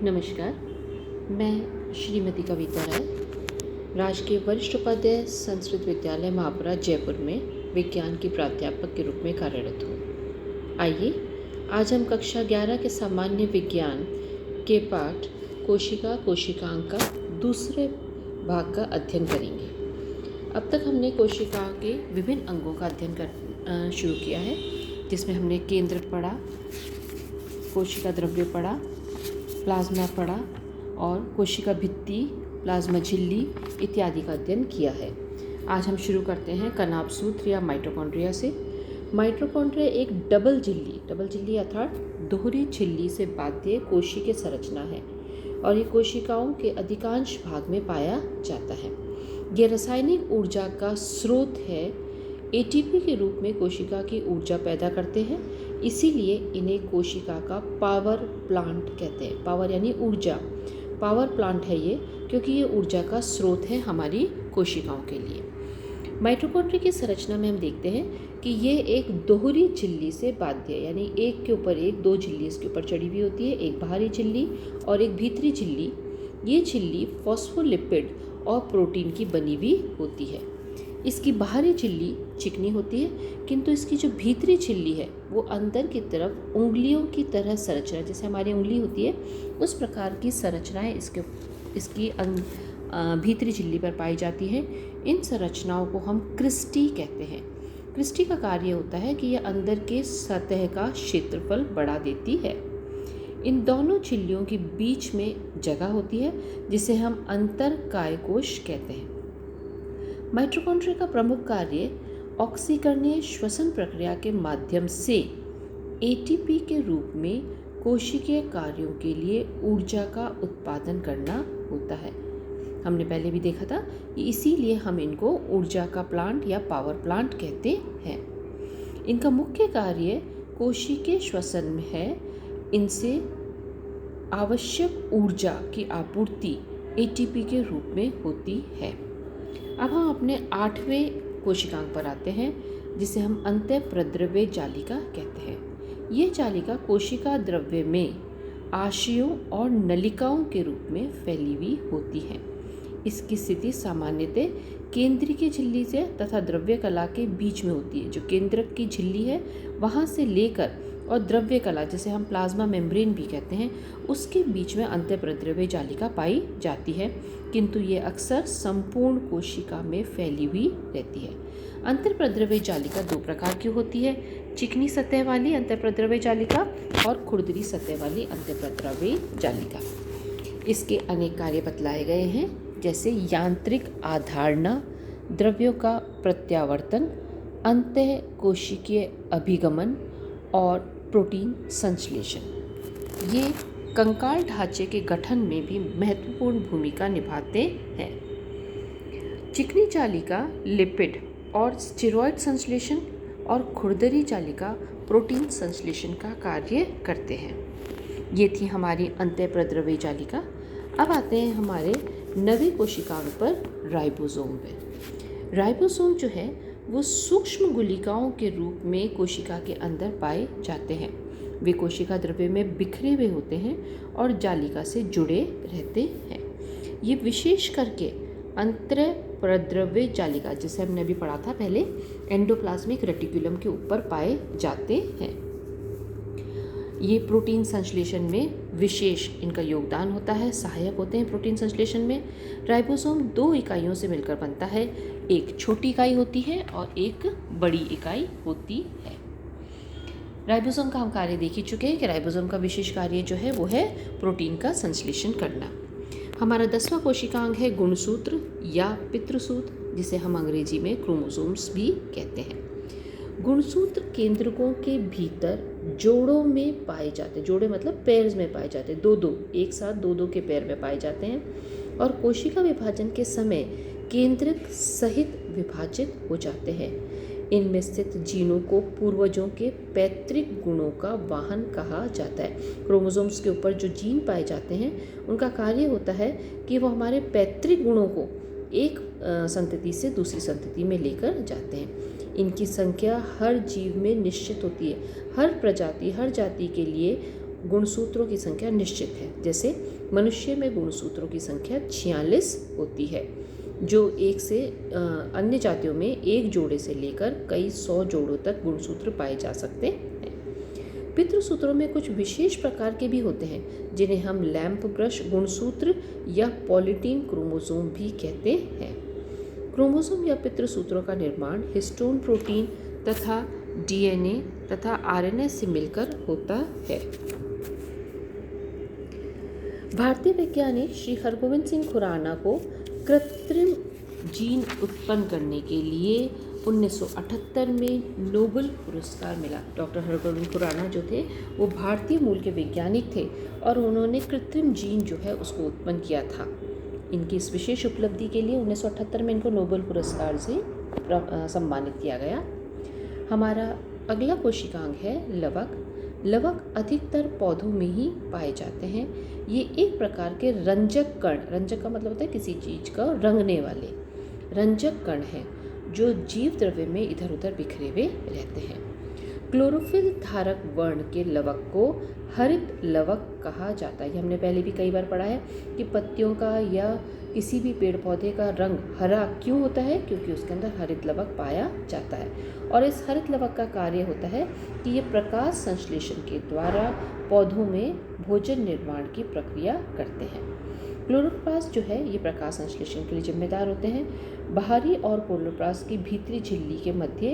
नमस्कार। मैं श्रीमती कविता राय राजकीय वरिष्ठ उपाध्याय संस्कृत विद्यालय महापुरा जयपुर में विज्ञान की प्राध्यापक के रूप में कार्यरत हूँ। आइए आज हम कक्षा 11 के सामान्य विज्ञान के पाठ कोशिका कोशिकांग का दूसरे भाग का अध्ययन करेंगे। अब तक हमने कोशिकाओं के विभिन्न अंगों का अध्ययन शुरू किया है, जिसमें हमने केंद्र पढ़ा, कोशिका द्रव्य पढ़ा, प्लाज्मा पढ़ा और कोशिका भित्ति, प्लाज्मा झिल्ली इत्यादि का अध्ययन किया है। आज हम शुरू करते हैं कनाभ सूत्र या माइटोकॉन्ड्रिया से। माइटोकॉन्ड्रिया एक डबल झिल्ली अर्थात दोहरी झिल्ली से बाध्य कोशिकीय संरचना है और ये कोशिकाओं के अधिकांश भाग में पाया जाता है। ये रासायनिक ऊर्जा का स्रोत है। एटीपी के रूप में कोशिका की ऊर्जा पैदा करते हैं, इसीलिए इन्हें कोशिका का पावर प्लांट कहते हैं। पावर यानी ऊर्जा, पावर प्लांट है ये, क्योंकि ये ऊर्जा का स्रोत है हमारी कोशिकाओं के लिए। माइटोकॉन्ड्रिया की संरचना में हम देखते हैं कि ये एक दोहरी झिल्ली से बाध्य है, यानी एक के ऊपर एक, दो झिल्ली इसके ऊपर चढ़ी हुई होती है, एक बाहरी झिल्ली और एक भीतरी झिल्ली। ये झिल्ली फॉस्फोलिपिड और प्रोटीन की बनी हुई होती है। इसकी बाहरी झिल्ली चिकनी होती है, किंतु इसकी जो भीतरी झिल्ली है वो अंदर की तरफ उंगलियों की तरह संरचना, जैसे हमारी उंगली होती है उस प्रकार की संरचनाएं इसकी भीतरी झिल्ली पर पाई जाती है। इन संरचनाओं को हम क्रिस्टी कहते हैं। क्रिस्टी का कार्य होता है कि यह अंदर के सतह का क्षेत्रफल बढ़ा देती है। इन दोनों झिल्लियों के बीच में जगह होती है जिसे हम अंतरकाय कोश कहते हैं। माइटोकॉन्ड्रिया का प्रमुख कार्य ऑक्सीकरणीय श्वसन प्रक्रिया के माध्यम से एटीपी के रूप में कोशिकीय कार्यों के लिए ऊर्जा का उत्पादन करना होता है। हमने पहले भी देखा था, इसीलिए हम इनको ऊर्जा का प्लांट या पावर प्लांट कहते हैं। इनका मुख्य कार्य कोशिकीय श्वसन में है। इनसे आवश्यक ऊर्जा की आपूर्ति एटीपी के रूप में होती है। अब हम अपने 8वें कोशिकांग पर आते हैं, जिसे हम अंतःप्रद्रव्य जालिका कहते हैं। ये जालिका कोशिका द्रव्य में आशयों और नलिकाओं के रूप में फैली हुई होती है। इसकी स्थिति सामान्यतः केंद्रीय झिल्ली से तथा द्रव्य कला के बीच में होती है। जो केंद्रक की झिल्ली है वहाँ से लेकर और द्रव्य कला, जिसे हम प्लाज्मा मेम्ब्रेन भी कहते हैं, उसके बीच में अंतःप्रद्रव्य जालिका पाई जाती है, किंतु ये अक्सर संपूर्ण कोशिका में फैली हुई रहती है। अंतःप्रद्रव्य जालिका दो प्रकार की होती है, चिकनी सतह वाली अंतःप्रद्रव्य जालिका और खुरदरी सतह वाली अंतःप्रद्रव्य जालिका। इसके अनेक कार्य बतलाए गए हैं, जैसे यांत्रिक आधारणा, द्रव्यों का प्रत्यावर्तन, अंतः कोशिकीय अभिगमन और प्रोटीन संश्लेषण। ये कंकाल ढांचे के गठन में भी महत्वपूर्ण भूमिका निभाते हैं। चिकनी जालिका लिपिड और स्टेरॉयड संश्लेषण और खुरदरी जालिका प्रोटीन संश्लेषण का कार्य करते हैं। ये थी हमारी अंतःप्रद्रव्य जालिका। अब आते हैं हमारे नवी कोशिकाओं पर, राइबोसोम पे। राइबोसोम जो है वो सूक्ष्म गुलिकाओं के रूप में कोशिका के अंदर पाए जाते हैं। वे कोशिका द्रव्य में बिखरे हुए होते हैं और जालिका से जुड़े रहते हैं। ये विशेष करके अंतःप्रद्रव्य जालिका, जिसे हमने अभी पढ़ा था पहले, एंडोप्लाज्मिक रेटिकुलम के ऊपर पाए जाते हैं। ये प्रोटीन संश्लेषण में विशेष इनका योगदान होता है, सहायक होते हैं प्रोटीन संश्लेषण में। राइबोसोम दो इकाइयों से मिलकर बनता है, एक छोटी इकाई होती है और एक बड़ी इकाई होती है। राइबोसोम का हम कार्य देख ही चुके हैं कि राइबोसोम का विशेष कार्य जो है वो है प्रोटीन का संश्लेषण करना। हमारा 10वां कोशिकांग है गुणसूत्र या पितृसूत्र, जिसे हम अंग्रेजी में क्रोमोसोम्स भी कहते हैं। गुणसूत्र केंद्रकों के भीतर जोड़ों में पाए जाते हैं। जोड़े मतलब पेयर्स में पाए जाते हैं, दो एक साथ दो के पेयर में पाए जाते हैं और कोशिका विभाजन के समय केंद्रक सहित विभाजित हो जाते हैं। इनमें स्थित जीनों को पूर्वजों के पैतृक गुणों का वाहन कहा जाता है। क्रोमोसोम्स के ऊपर जो जीन पाए जाते हैं उनका कार्य होता है कि वो हमारे पैतृक गुणों को एक संतति से दूसरी संतति में लेकर जाते हैं। इनकी संख्या हर जीव में निश्चित होती है। हर प्रजाति, हर जाति के लिए गुणसूत्रों की संख्या निश्चित है। जैसे मनुष्य में गुणसूत्रों की संख्या 46 होती है, जो एक से अन्य जातियों में एक जोड़े से लेकर कई 100 जोड़ों तक गुणसूत्र पाए जा सकते हैं। पितृसूत्रों में कुछ विशेष प्रकार के भी होते हैं, जिन्हें हम लैंप ब्रश गुणसूत्र या पॉलीटीन क्रोमोसोम भी कहते हैं। क्रोमोसोम या पितृसूत्रों का निर्माण हिस्टोन प्रोटीन तथा डीएनए तथा आरएनए से मिलकर होता है। भारतीय वैज्ञानिक श्री हरगोविंद सिंह खुराना को कृत्रिम जीन उत्पन्न करने के लिए 1978 में नोबेल पुरस्कार मिला। डॉक्टर हरगोविंद खुराना जो थे वो भारतीय मूल के वैज्ञानिक थे और उन्होंने कृत्रिम जीन जो है उसको उत्पन्न किया था। इनकी इस विशेष उपलब्धि के लिए 1978 में इनको नोबेल पुरस्कार से सम्मानित किया गया। हमारा अगला कोशिकांग है लवक। लवक अधिकतर पौधों में ही पाए जाते हैं। ये एक प्रकार के रंजक कण, रंजक का मतलब होता है किसी चीज़ का रंगने वाले, रंजक कण हैं जो जीव द्रव्य में इधर उधर बिखरे हुए रहते हैं। क्लोरोफिल धारक वर्ण के लवक को हरित लवक कहा जाता है। ये हमने पहले भी कई बार पढ़ा है कि पत्तियों का या किसी भी पेड़ पौधे का रंग हरा क्यों होता है, क्योंकि उसके अंदर हरित लवक पाया जाता है। और इस हरित लवक का कार्य होता है कि ये प्रकाश संश्लेषण के द्वारा पौधों में भोजन निर्माण की प्रक्रिया करते हैं। क्लोरोप्लास्ट जो है ये प्रकाश संश्लेषण के लिए जिम्मेदार होते हैं। बाहरी और क्लोरोप्लास्ट की भीतरी झिल्ली के मध्य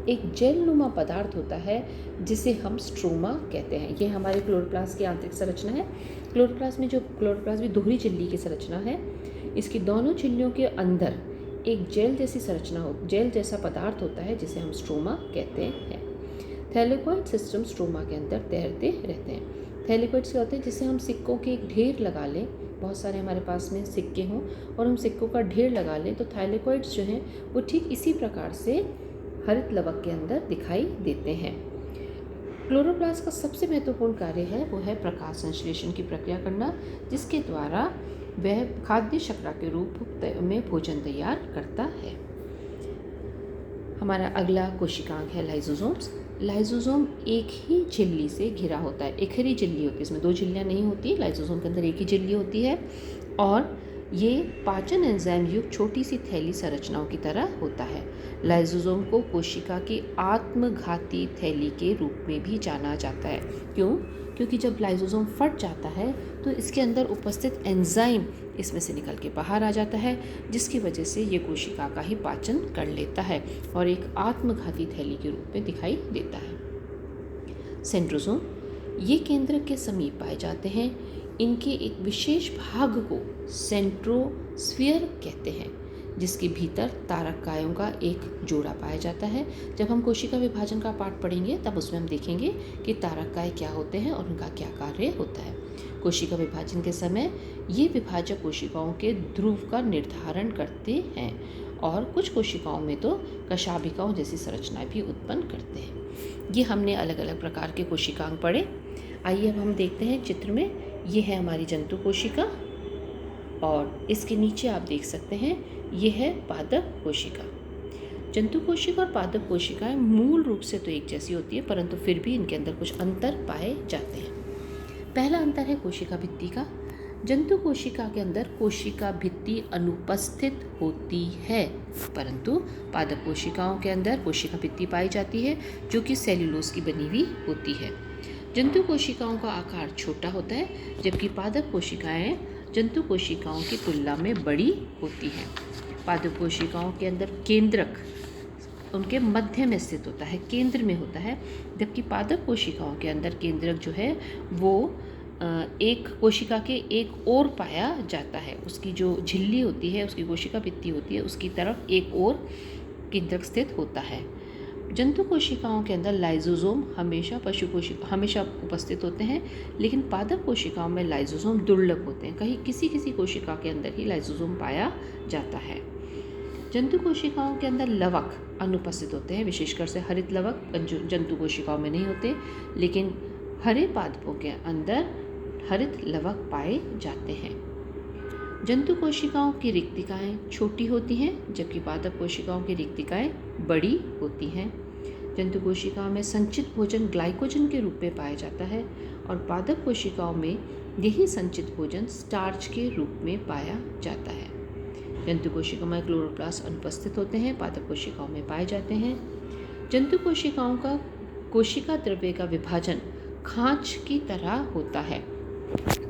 एक जेलनुमा पदार्थ होता है जिसे हम स्ट्रोमा कहते हैं। ये हमारे क्लोरोप्लास्ट की आंतरिक संरचना है। क्लोरोप्लास्ट भी दोहरी झिल्ली की संरचना है। इसकी दोनों झिल्लियों के अंदर एक जेल जैसी संरचना जेल जैसा पदार्थ होता है जिसे हम स्ट्रोमा कहते हैं। थैलेकोइड सिस्टम स्ट्रोमा के अंदर तैरते रहते हैं। थैलेकोइड्स क्या होते हैं, जिसे हम सिक्कों के एक ढेर लगा लें, बहुत सारे हमारे पास में सिक्के हों और हम सिक्कों का ढेर लगा लें, तो थाइलेकोइड्स जो हैं वो ठीक इसी प्रकार से हरित लवक के अंदर दिखाई देते हैं। क्लोरोप्लास्ट का सबसे महत्वपूर्ण कार्य है वो है प्रकाश संश्लेषण की प्रक्रिया करना, जिसके द्वारा वह खाद्य शर्करा के रूप में भोजन तैयार करता है। हमारा अगला कोशिकांग है लाइसोसोम्स। लाइसोसोम एक ही झिल्ली से घिरा होता है, एक ही झिल्ली होती है, इसमें दो झिल्लियाँ नहीं होती। लाइसोसोम के अंदर एक ही झिल्ली होती है और ये पाचन एंजाइम युक्त छोटी सी थैली संरचनाओं की तरह होता है। लाइसोसोम को कोशिका की आत्मघाती थैली के रूप में भी जाना जाता है। क्यों? क्योंकि जब लाइसोसोम फट जाता है तो इसके अंदर उपस्थित एंजाइम इसमें से निकल के बाहर आ जाता है, जिसकी वजह से ये कोशिका का ही पाचन कर लेता है और एक आत्मघाती थैली के रूप में दिखाई देता है। सेंट्रोसोम ये केंद्रक के समीप पाए जाते हैं। इनके एक विशेष भाग को सेंट्रोस्फीयर कहते हैं, जिसके भीतर तारकायों का एक जोड़ा पाया जाता है। जब हम कोशिका विभाजन का पाठ पढ़ेंगे तब उसमें हम देखेंगे कि तारकाय क्या होते हैं और उनका क्या कार्य होता है। कोशिका विभाजन के समय ये विभाजक कोशिकाओं के ध्रुव का निर्धारण करते हैं और कुछ कोशिकाओं में तो कशाभिकाओं जैसी संरचनाएं भी उत्पन्न करते हैं। ये हमने अलग अलग प्रकार के कोशिकांग पढ़े। आइए अब हम देखते हैं चित्र में। ये है हमारी जंतु कोशिका और इसके नीचे आप देख सकते हैं ये है पादप कोशिका। जंतु कोशिका और पादप कोशिकाएं मूल रूप से तो एक जैसी होती है, परंतु फिर भी इनके अंदर कुछ अंतर पाए जाते हैं। पहला अंतर है कोशिका भित्ति का। जंतु कोशिका के अंदर कोशिका भित्ति अनुपस्थित होती है, परंतु पादप कोशिकाओं के अंदर कोशिका भित्ति पाई जाती है जो कि सेल्यूलोज की बनी हुई होती है। जंतु कोशिकाओं का आकार छोटा होता है, जबकि पादप कोशिकाएं जंतु कोशिकाओं की तुलना में बड़ी होती हैं। पादप कोशिकाओं के अंदर केंद्रक उनके मध्य में स्थित होता है, केंद्र में होता है, जबकि पादप कोशिकाओं के अंदर केंद्रक जो है वो एक कोशिका के एक ओर पाया जाता है। उसकी जो झिल्ली होती है, उसकी कोशिका भित्ति होती है, उसकी तरफ एक ओर केंद्रक स्थित होता है। जंतु कोशिकाओं के अंदर लाइसोसोम हमेशा उपस्थित होते हैं, लेकिन पादप कोशिकाओं में लाइसोसोम दुर्लभ होते हैं। कहीं किसी कोशिका के अंदर ही लाइसोसोम पाया जाता है। जंतु कोशिकाओं के अंदर लवक अनुपस्थित होते हैं, विशेषकर से हरित लवक जंतु कोशिकाओं में नहीं होते, लेकिन हरे पादपों के अंदर हरित लवक पाए जाते हैं। जंतु कोशिकाओं की रिक्तिकाएं छोटी होती हैं, जबकि पादप कोशिकाओं की रिक्तिकाएं बड़ी होती हैं। जंतु कोशिकाओं में संचित भोजन ग्लाइकोजन के रूप में पाया जाता है और पादप कोशिकाओं में यही संचित भोजन स्टार्च के रूप में पाया जाता है। जंतु कोशिकाओं में क्लोरोप्लास्ट अनुपस्थित होते हैं, पादप कोशिकाओं में पाए जाते हैं। जंतु कोशिकाओं का कोशिका द्रव्य का विभाजन खांच की तरह होता है।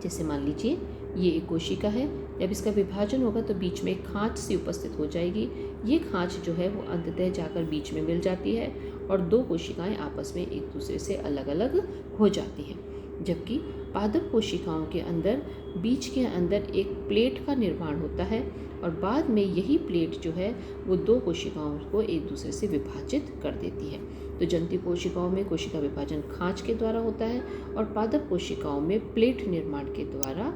जैसे मान लीजिए ये एक कोशिका है, जब इसका विभाजन होगा तो बीच में एक खांच सी उपस्थित हो जाएगी। ये खांच जो है वो अंततः जाकर बीच में मिल जाती है और दो कोशिकाएं आपस में एक दूसरे से अलग अलग हो जाती हैं। जबकि पादप कोशिकाओं के अंदर बीच के अंदर एक प्लेट का निर्माण होता है और बाद में यही प्लेट जो है वो दो कोशिकाओं को एक दूसरे से विभाजित कर देती है। तो जंतु कोशिकाओं में कोशिका विभाजन खांच के द्वारा होता है और पादप कोशिकाओं में प्लेट निर्माण के द्वारा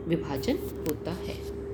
विभाजन होता है।